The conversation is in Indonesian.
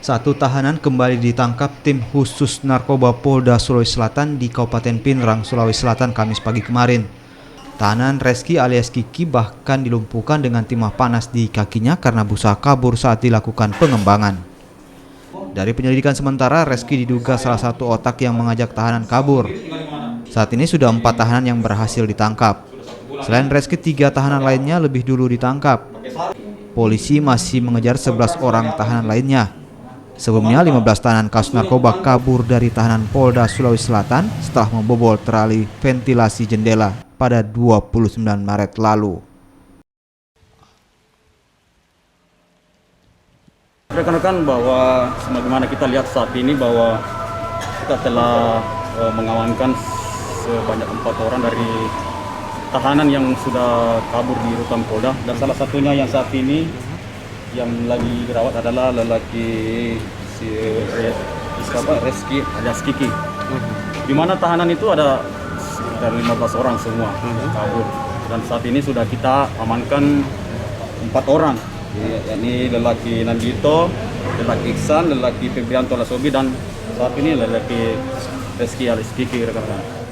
Satu tahanan kembali ditangkap tim khusus narkoba Polda Sulawesi Selatan di Kabupaten Pinrang, Sulawesi Selatan Kamis pagi kemarin. Tahanan Reski alias Kiki bahkan dilumpuhkan dengan timah panas di kakinya karena berusaha kabur saat dilakukan pengembangan. Dari penyelidikan sementara, Reski diduga salah satu otak yang mengajak tahanan kabur. Saat ini sudah 4 tahanan yang berhasil ditangkap. Selain Reski, 3 tahanan lainnya lebih dulu ditangkap. Polisi masih mengejar 11 orang tahanan lainnya. Sebelumnya, 15 tahanan kasus narkoba kabur dari tahanan Polda Sulawesi Selatan setelah membobol terali ventilasi jendela pada 29 Maret lalu. Rekan-rekan, bahwa sebagaimana kita lihat saat ini bahwa kita telah mengamankan sebanyak 4 orang dari tahanan yang sudah kabur di rutan Polda, dan salah satunya yang saat ini yang lagi dirawat adalah lelaki Reski alias Kiki. Di mana tahanan itu ada sekitar 15 orang semua kabur, dan saat ini sudah kita amankan 4 orang, yakni lelaki Nandito, lelaki Iksan, lelaki Febrianto Lasobi, dan saat ini lelaki Reski alias Kiki, rekan-rekan.